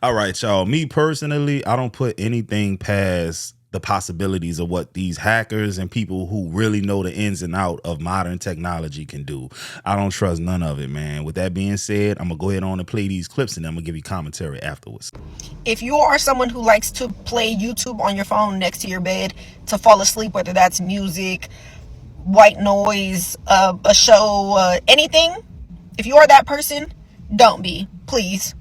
All right, y'all. Me personally, I don't put anything past the possibilities of what these hackers and people who really know the ins and out of modern technology can do. I don't trust none of it, man. With that being said, I'm gonna go ahead on and play these clips and then I'm gonna give you commentary afterwards. If you are someone who likes to play YouTube on your phone next to your bed to fall asleep, whether that's music, white noise, a show, anything, if you are that person, don't be, please.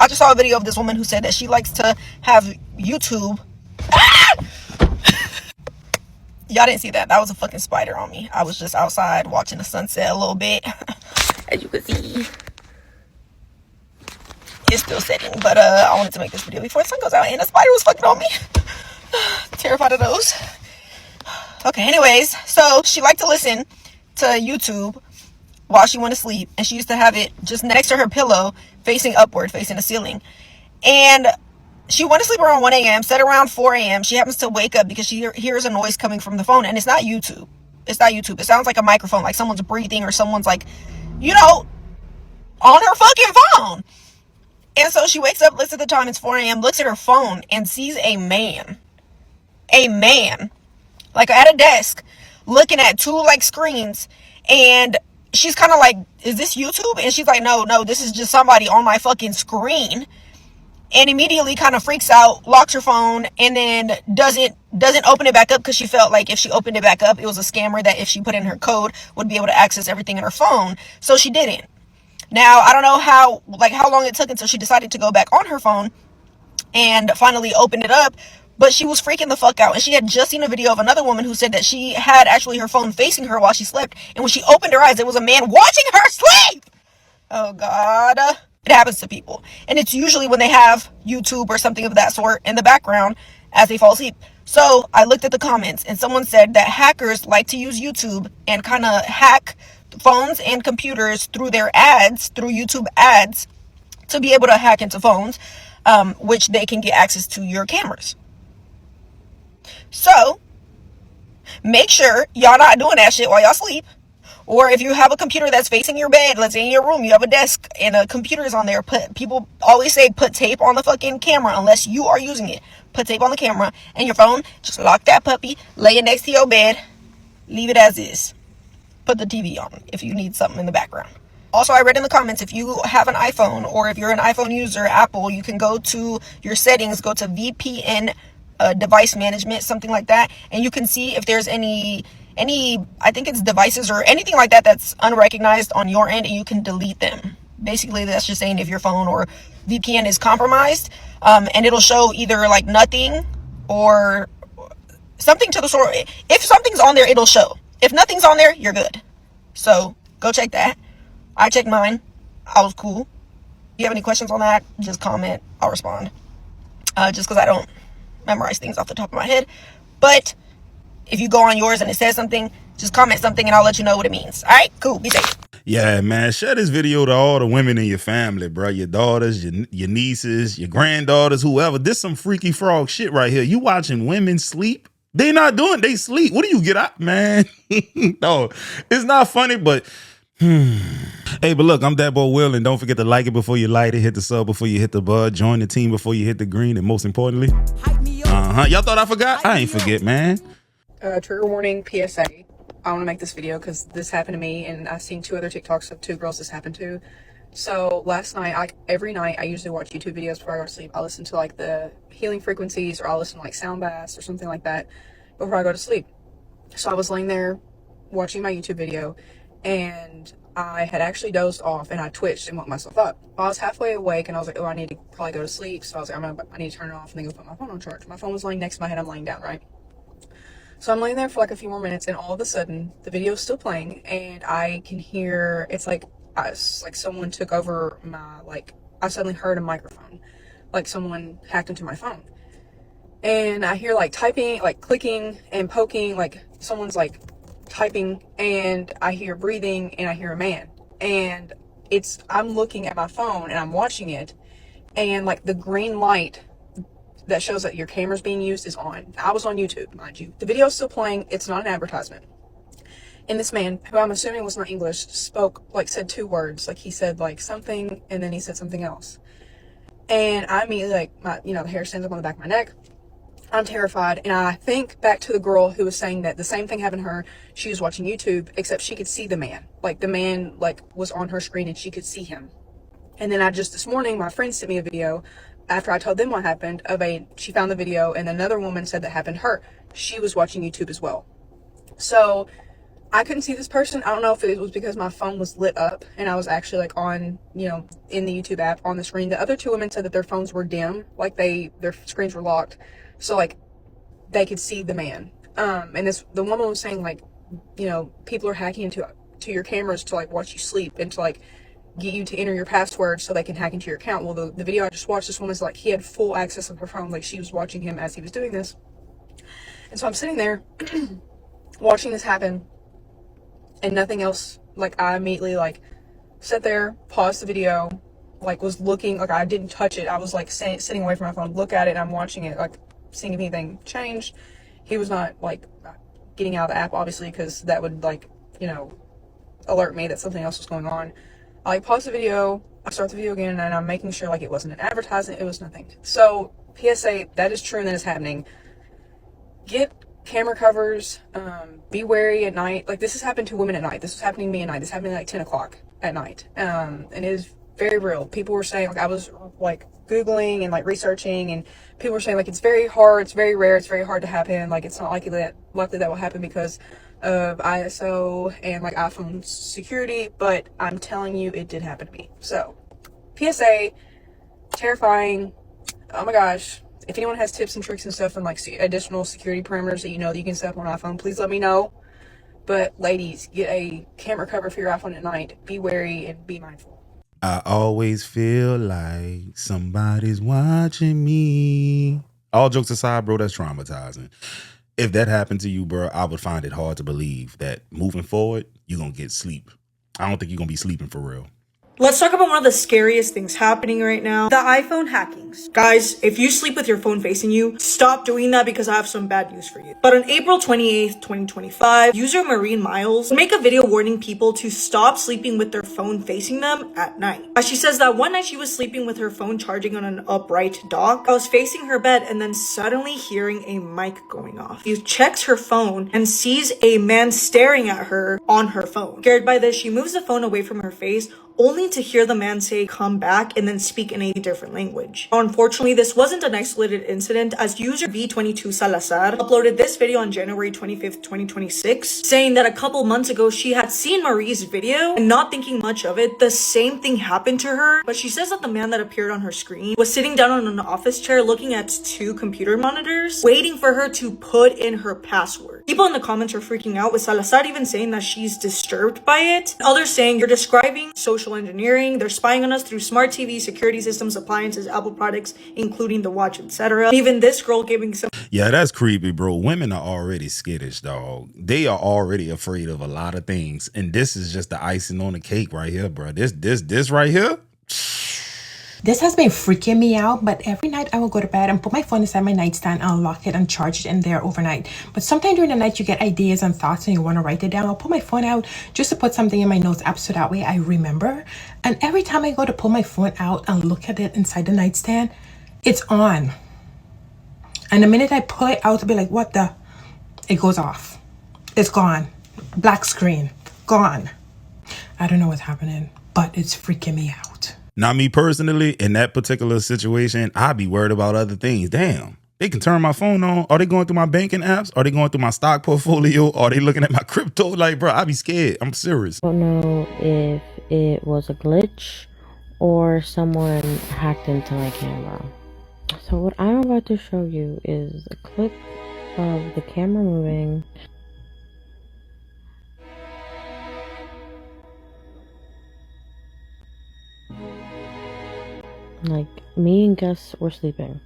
I just saw a video of this woman who said that she likes to have YouTube. Y'all didn't see that. That was a fucking spider on me. I was just outside watching the sunset a little bit. As you can see, it's still setting. But I wanted to make this video before the sun goes out, and the spider was fucking on me. Terrified of those. Okay, anyways, so she liked to listen to YouTube while she went to sleep, and she used to have it just next to her pillow, facing upward, facing the ceiling. And she went to sleep around 1 a.m., said around 4 a.m. She happens to wake up because she hears a noise coming from the phone, and it's not YouTube. It's not YouTube. It sounds like a microphone, like someone's breathing or someone's like, on her fucking phone. And so she wakes up, looks at the time, it's 4 a.m., looks at her phone, and sees a man, like at a desk, looking at two like screens, and she's kind of like, is this YouTube? And she's like, no, this is just somebody on my fucking screen. And immediately kind of freaks out, locks her phone, and then doesn't open it back up because she felt like if she opened it back up, it was a scammer that if she put in her code would be able to access everything in her phone. So she didn't. Now, I don't know how long it took until she decided to go back on her phone and finally opened it up, but she was freaking the fuck out. And she had just seen a video of another woman who said that she had actually her phone facing her while she slept, and when she opened her eyes, there was a man watching her sleep. Oh God. It happens to people, and it's usually when they have YouTube or something of that sort in the background as they fall asleep. So I looked at the comments, and someone said that hackers like to use YouTube and kind of hack phones and computers through their ads, through YouTube ads, to be able to hack into phones, which they can get access to your cameras. So make sure y'all not doing that shit while y'all sleep. Or if you have a computer that's facing your bed, let's say in your room, you have a desk and a computer is on there, people always say put tape on the fucking camera unless you are using it. Put tape on the camera and your phone, just lock that puppy, lay it next to your bed, leave it as is. Put the TV on if you need something in the background. Also, I read in the comments, if you have an iPhone or if you're an iPhone user, Apple, you can go to your settings, go to VPN device management, something like that, and you can see if there's any I think it's devices or anything like that that's unrecognized on your end, and you can delete them. Basically, that's just saying if your phone or VPN is compromised, and it'll show either like nothing or something to the sort. If something's on there, it'll show. If nothing's on there, you're good. So go check that. I checked mine. I was cool. If you have any questions on that, just comment. I'll respond. Just because I don't memorize things off the top of my head. But if you go on yours and it says something, just comment something and I'll let you know what it means. All right, cool. Be safe. Yeah, man, share this video to all the women in your family, bro. Your daughters, your nieces, your granddaughters, whoever. This some freaky frog shit right here. You watching women sleep? They not doing, they sleep. What do you get out, man? No, it's not funny, but hey, but look, I'm that boy Will, and don't forget to like it before you light it, hit the sub before you hit the bud, join the team before you hit the green, and most importantly, y'all thought I forgot? I ain't forget, man. Trigger warning PSA. I want to make this video because this happened to me, and I've seen 2 other TikToks of 2 girls this happened to. So last night, every night I usually watch YouTube videos before I go to sleep. I listen to like the healing frequencies, or I'll listen to like sound baths or something like that before I go to sleep. So I was laying there watching my YouTube video, and I had actually dozed off, and I twitched and woke myself up. I was halfway awake, and I was like, oh, I need to probably go to sleep. So I was like, I need to turn it off and then go put my phone on charge. My phone was laying next to my head. I'm laying down, right? So I'm laying there for like a few more minutes, and all of a sudden the video's still playing, and I can hear, it's like someone took over my, I suddenly heard a microphone, like someone hacked into my phone. And I hear like typing, like clicking and poking, like someone's like typing, and I hear breathing, and I hear a man. And I'm looking at my phone and I'm watching it, and like the green light that shows that your camera's being used is on. I was on YouTube, mind you. The video's still playing. It's not an advertisement. And this man, who I'm assuming was not English, said 2 words. Like he said like something, and then he said something else. And I immediately, like, the hair stands up on the back of my neck. I'm terrified. And I think back to the girl who was saying that the same thing happened to her. She was watching YouTube, except she could see the man. Like, the man, like, was on her screen and she could see him. And then this morning, my friend sent me a video after I told them what happened she found the video, and another woman said that happened to her. She was watching YouTube as well. So I couldn't see this person. I don't know if it was because my phone was lit up and I was actually like on, in the YouTube app on the screen. The other two women said that their phones were dim, like their screens were locked. So like they could see the man. And the woman was saying like, people are hacking into your cameras to like watch you sleep and to like get you to enter your password so they can hack into your account. Well, the video I just watched, this woman's like, he had full access of her phone. Like she was watching him as he was doing this. And so I'm sitting there watching this happen and nothing else. Like I immediately like sat there, paused the video, like was looking, like I didn't touch it. I was like sitting away from my phone, look at it, and I'm watching it, like seeing if anything changed. He was not like getting out of the app, obviously, because that would like, alert me that something else was going on. I like pause the video, I start the video again, and I'm making sure like it wasn't an advertisement, it was nothing. So PSA, that is true and that is happening. Get camera covers, be wary at night. Like this has happened to women at night. This was happening to me at night. This happened at like 10 o'clock at night. And it is very real. People were saying, like I was like Googling and like researching, and people were saying like it's very hard, it's very rare, it's very hard to happen. Like it's not likely that will happen because of ISO and like iPhone security, but I'm telling you, it did happen to me. So PSA, terrifying. Oh my gosh. If anyone has tips and tricks and stuff and like additional security parameters that that you can set up on iPhone, please let me know. But ladies, get a camera cover for your iPhone at night. Be wary and be mindful. I always feel like somebody's watching me. All jokes aside, bro, that's traumatizing. If that happened to you, bro, I would find it hard to believe that moving forward, you're going to get sleep. I don't think you're going to be sleeping for real. Let's talk about one of the scariest things happening right now, the iPhone hackings. Guys, if you sleep with your phone facing you, stop doing that because I have some bad news for you. But on April 28th, 2025, user Marine Miles make a video warning people to stop sleeping with their phone facing them at night. She says that one night she was sleeping with her phone charging on an upright dock. I was facing her bed and then suddenly hearing a mic going off. She checks her phone and sees a man staring at her on her phone. Scared by this, she moves the phone away from her face, only to hear the man say, "Come back," and then speak in a different language. Unfortunately, this wasn't an isolated incident, as user V22 Salazar uploaded this video on January 25th, 2026, saying that a couple months ago she had seen Marie's video and not thinking much of it, the same thing happened to her. But she says that the man that appeared on her screen was sitting down on an office chair looking at two computer monitors, waiting for her to put in her password. People in the comments are freaking out, with Salazar even saying that she's disturbed by it. Others saying, "You're describing social engineering, they're spying on us through smart TV, security systems, appliances, Apple products, including the watch, etc." Even this girl giving some... Yeah, that's creepy, bro. Women are already skittish, dog. They are already afraid of a lot of things, and this is just the icing on the cake right here, bro. This right here. This has been freaking me out, but every night I will go to bed and put my phone inside my nightstand and lock it and charge it in there overnight. But sometime during the night you get ideas and thoughts and you want to write it down. I'll pull my phone out just to put something in my notes app so that way I remember. And every time I go to pull my phone out and look at it inside the nightstand, it's on. And the minute I pull it out to be like, what the? It goes off. It's gone. Black screen. Gone. I don't know what's happening, but it's freaking me out. Not me personally, in that particular situation, I'd be worried about other things. Damn, they can turn my phone on. Are they going through my banking apps? Are they going through my stock portfolio? Are they looking at my crypto? Like, bro, I'd be scared. I'm serious. I don't know if it was a glitch or someone hacked into my camera. So what I'm about to show you is a clip of the camera moving. Like, me and Gus were sleeping.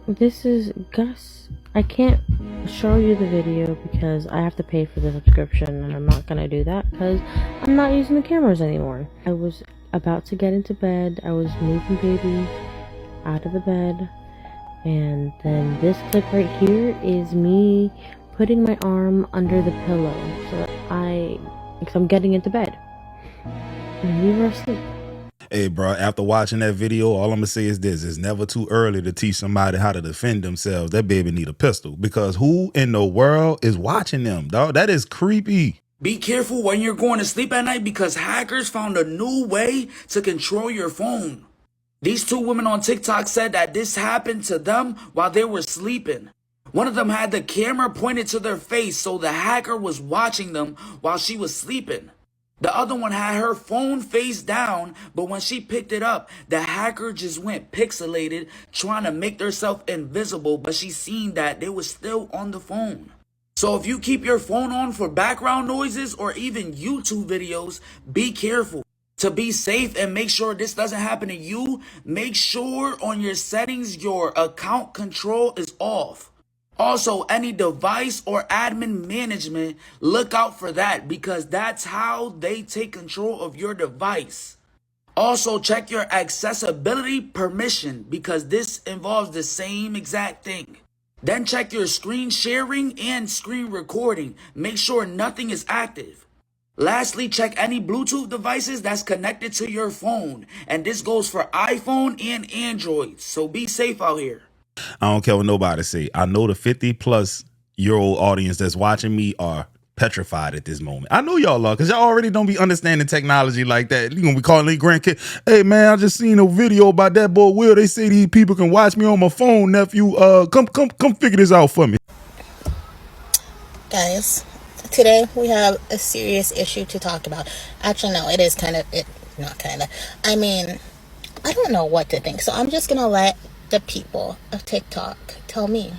This is Gus. I can't show you the video because I have to pay for the subscription, and I'm not gonna do that because I'm not using the cameras anymore. I was about to get into bed. I was moving baby out of the bed, and then this clip right here is me putting my arm under the pillow so that because I'm getting into bed. And we were asleep. Hey, bro, after watching that video, all I'm gonna say is this: it's never too early to teach somebody how to defend themselves. That baby need a pistol, because who in the world is watching them, dog? That is creepy. Be careful when you're going to sleep at night because hackers found a new way to control your phone. These two women on TikTok said that this happened to them while they were sleeping. One of them had the camera pointed to their face, so the hacker was watching them while she was sleeping. The other one had her phone face down, but when she picked it up, the hacker just went pixelated, trying to make themselves invisible, but she seen that they was still on the phone. So if you keep your phone on for background noises or even YouTube videos, be careful. To be safe and make sure this doesn't happen to you, make sure on your settings your account control is off. Also, any device or admin management, look out for that because that's how they take control of your device. Also, check your accessibility permission because this involves the same exact thing. Then check your screen sharing and screen recording. Make sure nothing is active. Lastly, check any Bluetooth devices that's connected to your phone. And this goes for iPhone and Android. So be safe out here. I don't care what nobody say. I know the 50-plus-year-old audience that's watching me are petrified at this moment. I know y'all are, because y'all already don't be understanding technology like that. You gonna be calling their grandkid, hey man, I just seen a video about that boy Will. They say these people can watch me on my phone, nephew. Come figure this out for me. Guys, today we have a serious issue to talk about. Actually, no, it is not kind of. I mean, I don't know what to think. So I'm just going to let the people of TikTok tell me.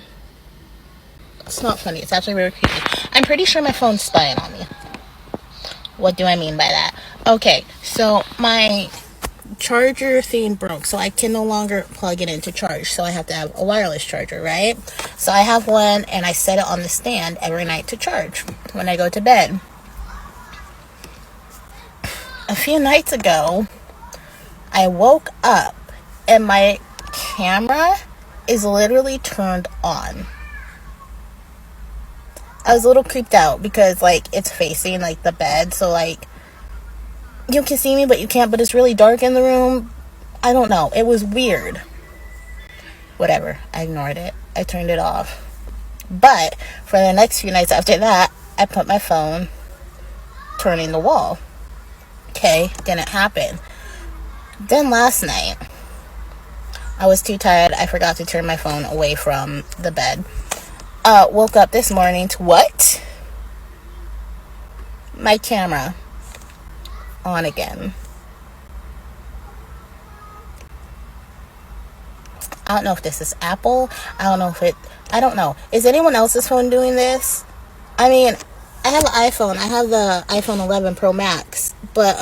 It's not funny. It's actually very creepy. I'm pretty sure my phone's spying on me. What do I mean by that? Okay, so my charger thing broke, so I can no longer plug it into charge. So I have to have a wireless charger, right? So I have one, and I set it on the stand every night to charge when I go to bed. A few nights ago, I woke up, and my camera is literally turned on. I was a little creeped out because, like, it's facing, like, the bed, so, like, you can see me, but you can't, but it's really dark in the room. I don't know. It was weird. Whatever. I ignored it. I turned it off. But for the next few nights after that, I put my phone turning the wall. Okay, didn't happen. Then last night, I was too tired. I forgot to turn my phone away from the bed. Woke up this morning to what? My camera on again. I don't know if this is Apple. I don't know. Is anyone else's phone doing this? I mean, I have an iPhone. I have the iPhone 11 Pro Max. But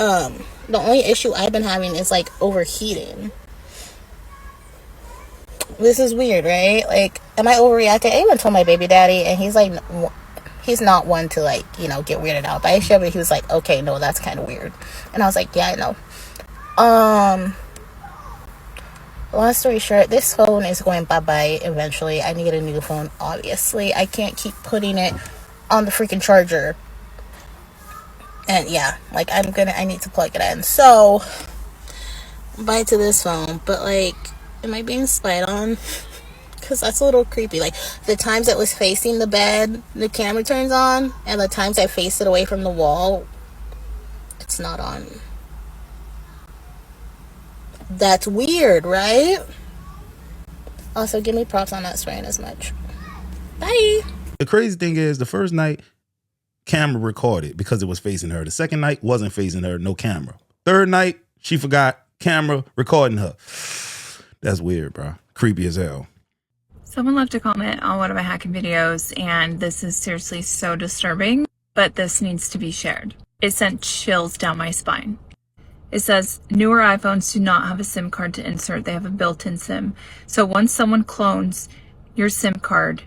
the only issue I've been having is like overheating. This is weird, right? Like, am I overreacting? I even told my baby daddy, and he's like, he's not one to, like, you know, get weirded out by shit, but he was like, okay, no, that's kind of weird. And I was like, yeah, I know. Long story short, this phone is going bye-bye eventually. I need a new phone, obviously. I can't keep putting it on the freaking charger. And yeah, like, I need to plug it in. So, bye to this phone. But, like, am I being spied on? Because that's a little creepy. Like, the times it was facing the bed, the camera turns on. And the times I face it away from the wall, it's not on. That's weird, right? Also, give me props on not swearing as much. Bye. The crazy thing is, the first night, camera recorded because it was facing her. The second night wasn't facing her, no camera. Third night, she forgot, camera recording her. That's weird, bro. Creepy as hell. Someone left a comment on one of my hacking videos, and this is seriously so disturbing, but this needs to be shared. It sent chills down my spine. It says, newer iPhones do not have a SIM card to insert. They have a built-in SIM. So once someone clones your SIM card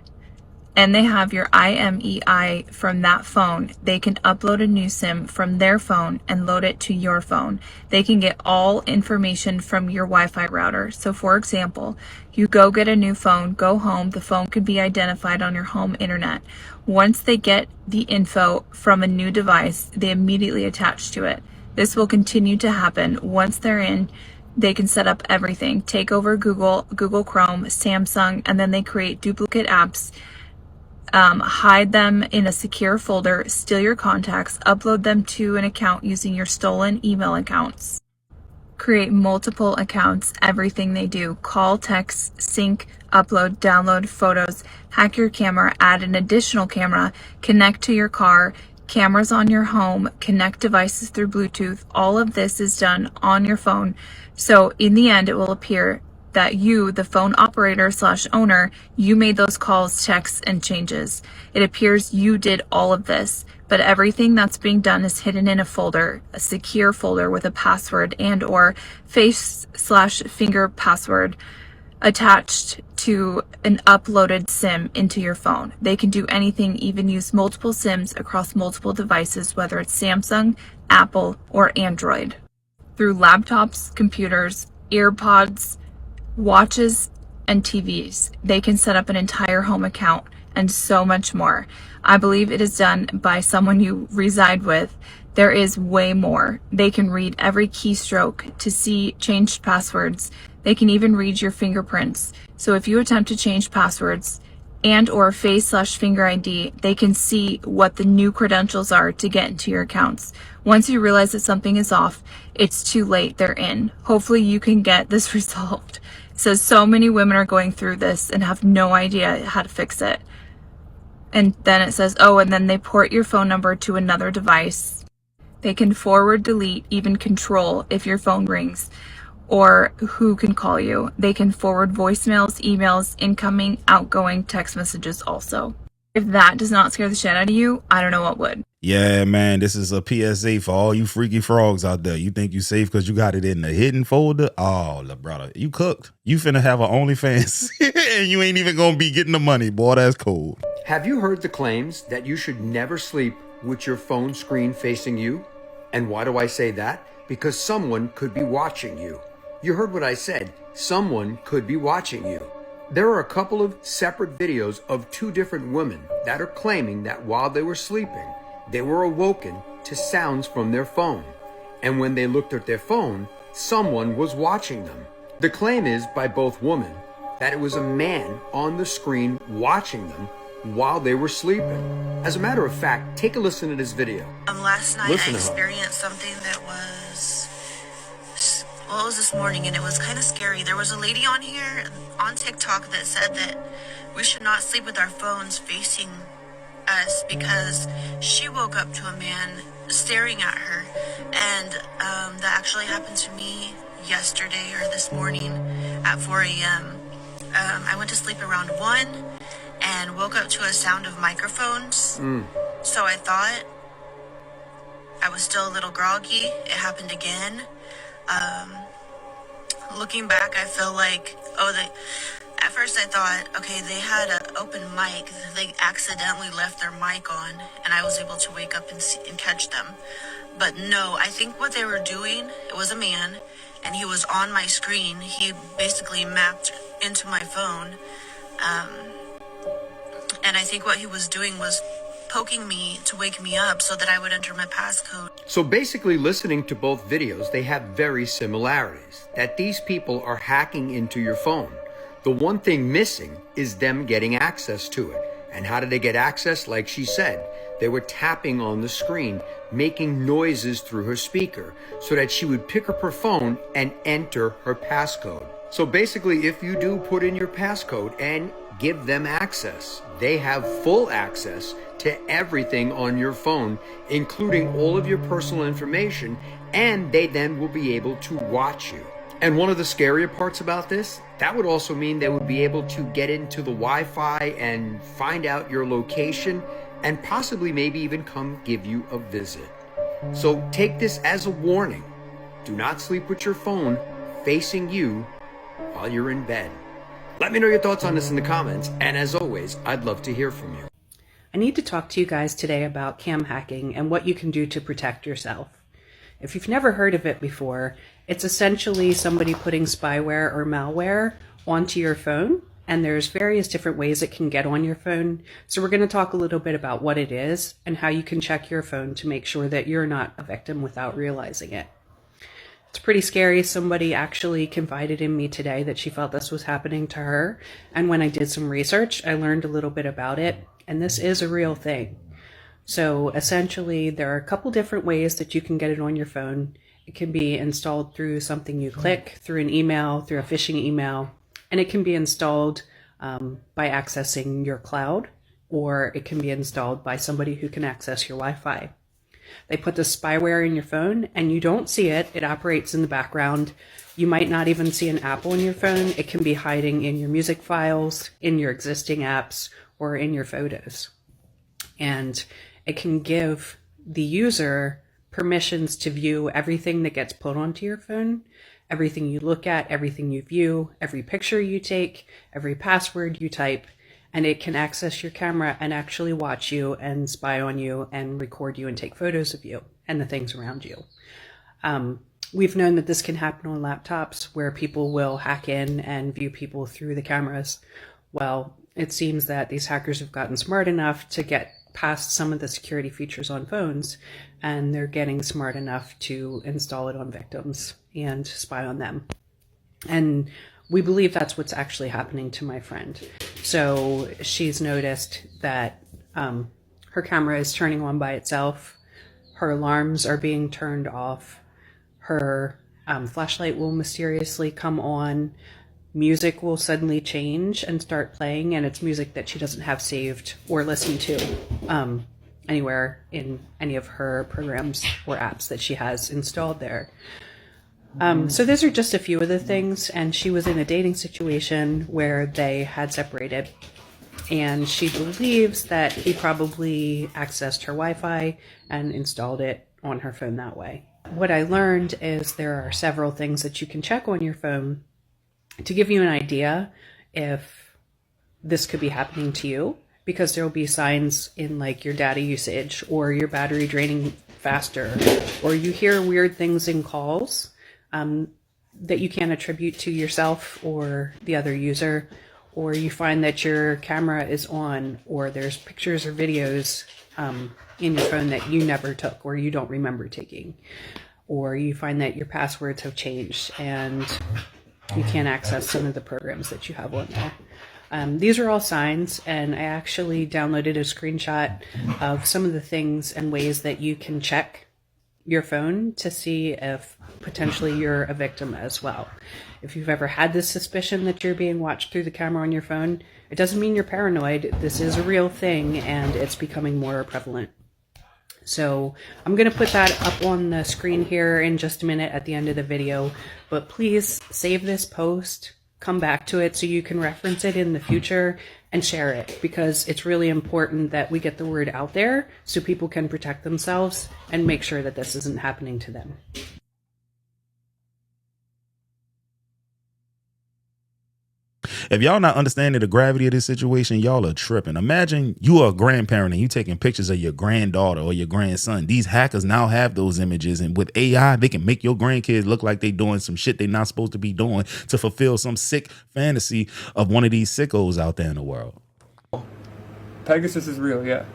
and they have your IMEI from that phone, they can upload a new SIM from their phone and load it to your phone. They can get all information from your Wi-Fi router. So for example, you go get a new phone, go home, the phone could be identified on your home internet. Once they get the info from a new device, they immediately attach to it. This will continue to happen. Once they're in, they can set up everything, take over Google, Google Chrome, Samsung, and then they create duplicate apps, hide them in a secure folder, steal your contacts, upload them to an account using your stolen email accounts, create multiple accounts, everything they do, call, text, sync, upload, download photos, hack your camera, add an additional camera, connect to your car, cameras on your home, connect devices through Bluetooth. All of this is done on your phone. So in the end, it will appear that you, the phone operator / owner, you made those calls, texts, and changes. It appears you did all of this, but everything that's being done is hidden in a folder, a secure folder with a password and or face / finger password attached to an uploaded SIM into your phone. They can do anything, even use multiple SIMs across multiple devices, whether it's Samsung, Apple, or Android. Through laptops, computers, earpods, watches, and TVs. They can set up an entire home account and so much more. I believe it is done by someone you reside with. There is way more. They can read every keystroke to see changed passwords. They can even read your fingerprints. So if you attempt to change passwords and or face / finger ID, they can see what the new credentials are to get into your accounts. Once you realize that something is off, it's too late. They're in. Hopefully you can get this resolved. So many women are going through this and have no idea how to fix it. And then it says, oh, and then they port your phone number to another device. They can forward, delete, even control if your phone rings or who can call you. They can forward voicemails, emails, incoming, outgoing text messages also. If that does not scare the shit out of you, I don't know what would. Yeah, man, this is a PSA for all you freaky frogs out there. You think you safe because you got it in the hidden folder? Oh, brother, you cooked. You finna have an OnlyFans and you ain't even gonna be getting the money. Boy, that's cold. Have you heard the claims that you should never sleep with your phone screen facing you? And why do I say that? Because someone could be watching you. You heard what I said. Someone could be watching you. There are a couple of separate videos of two different women that are claiming that while they were sleeping, they were awoken to sounds from their phone. And when they looked at their phone, someone was watching them. The claim is by both women that it was a man on the screen watching them while they were sleeping. As a matter of fact, take a listen to this video. Last night Listen I to her. experienced something that was, well, it was this morning and it was kind of scary. There was a lady on here on TikTok that said that we should not sleep with our phones facing us because she woke up to a man staring at her, and that actually happened to me yesterday or this morning at 4 a.m. I went to sleep around 1 and woke up to a sound of microphones. So I thought I was still a little groggy. It happened again. Looking back, I feel like, at first I thought, okay, they had an open mic. They accidentally left their mic on, and I was able to wake up and catch them. But no, I think what they were doing, it was a man, and he was on my screen. He basically mapped into my phone. And I think what he was doing was poking me to wake me up so that I would enter my passcode. So basically, listening to both videos, they have very similarities, that these people are hacking into your phone. The one thing missing is them getting access to it. And how did they get access? Like she said, they were tapping on the screen, making noises through her speaker so that she would pick up her phone and enter her passcode. So basically, if you do put in your passcode and give them access, they have full access to everything on your phone, including all of your personal information, and they then will be able to watch you. And one of the scarier parts about this, that would also mean they would be able to get into the Wi-Fi and find out your location and possibly maybe even come give you a visit. So take this as a warning. Do not sleep with your phone facing you while you're in bed. Let me know your thoughts on this in the comments, and as always, I'd love to hear from you. I need to talk to you guys today about cam hacking and what you can do to protect yourself. If you've never heard of it before, it's essentially somebody putting spyware or malware onto your phone and there's various different ways it can get on your phone. So we're going to talk a little bit about what it is and how you can check your phone to make sure that you're not a victim without realizing it. It's pretty scary. Somebody actually confided in me today that she felt this was happening to her. And when I did some research, I learned a little bit about it. And this is a real thing. So essentially, there are a couple different ways that you can get it on your phone. It can be installed through something you click, through an email, through a phishing email. And it can be installed by accessing your cloud, or it can be installed by somebody who can access your Wi-Fi. They put the spyware in your phone and you don't see it. It operates in the background. You might not even see an app on your phone. It can be hiding in your music files, in your existing apps, or in your photos. And it can give the user permissions to view everything that gets put onto your phone, everything you look at, everything you view, every picture you take, every password you type. And it can access your camera and actually watch you and spy on you and record you and take photos of you and the things around you. We've known that this can happen on laptops where people will hack in and view people through the cameras. Well, it seems that these hackers have gotten smart enough to get past some of the security features on phones, and they're getting smart enough to install it on victims and spy on them. And we believe that's what's actually happening to my friend. So she's noticed that her camera is turning on by itself. Her alarms are being turned off. Her flashlight will mysteriously come on. Music will suddenly change and start playing, and it's music that she doesn't have saved or listened to anywhere in any of her programs or apps that she has installed there. So those are just a few of the things, and she was in a dating situation where they had separated, and she believes that he probably accessed her Wi-Fi and installed it on her phone that way. What I learned is there are several things that you can check on your phone to give you an idea if this could be happening to you, because there will be signs in like your data usage or your battery draining faster, or you hear weird things in calls that you can't attribute to yourself or the other user, or you find that your camera is on, or there's pictures or videos in your phone that you never took or you don't remember taking, or you find that your passwords have changed and you can't access some of the programs that you have on there. These are all signs, and I actually downloaded a screenshot of some of the things and ways that you can check your phone to see if potentially you're a victim as well. If you've ever had this suspicion that you're being watched through the camera on your phone, it doesn't mean you're paranoid. This is a real thing, and it's becoming more prevalent. So I'm going to put that up on the screen here in just a minute at the end of the video, but please save this post, come back to it so you can reference it in the future and share it, because it's really important that we get the word out there so people can protect themselves and make sure that this isn't happening to them. If y'all not understanding the gravity of this situation, y'all are tripping. Imagine you are a grandparent and you taking pictures of your granddaughter or your grandson. These hackers now have those images, and with AI, they can make your grandkids look like they doing some shit they're not supposed to be doing to fulfill some sick fantasy of one of these sickos out there in the world. Pegasus is real, yeah.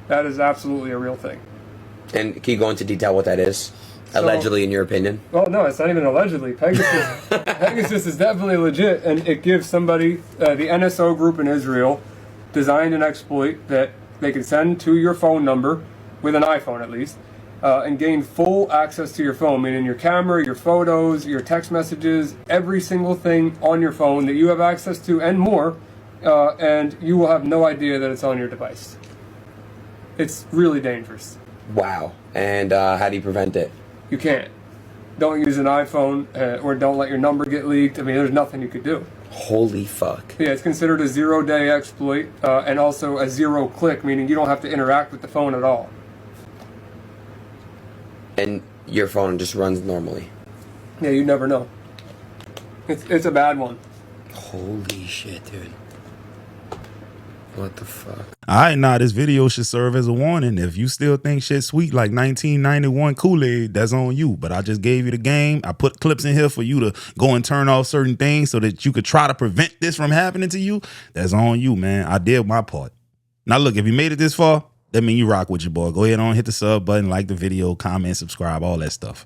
That is absolutely a real thing. And can you go into detail what that is? Allegedly, in your opinion? Well, no, it's not even allegedly. Pegasus is definitely legit, and it gives somebody, the NSO group in Israel, designed an exploit that they can send to your phone number, with an iPhone at least, and gain full access to your phone, meaning your camera, your photos, your text messages, every single thing on your phone that you have access to and more, and you will have no idea that it's on your device. It's really dangerous. Wow. And how do you prevent it? You can't. Don't use an iPhone, or don't let your number get leaked. I mean, there's nothing you could do. Holy fuck. Yeah, it's considered a 0-day exploit, and also a zero-click, meaning you don't have to interact with the phone at all. And your phone just runs normally? Yeah, you never know. It's a bad one. Holy shit, dude. What the fuck? All right, now this video should serve as a warning. If you still think shit sweet like 1991 Kool-Aid, that's on you. But I just gave you the game. I put clips in here for you to go and turn off certain things so that you could try to prevent this from happening to you. That's on you, man. I did my part. Now, look, if you made it this far, that means you rock with your boy. Go ahead on, hit the sub button, like the video, comment, subscribe, all that stuff.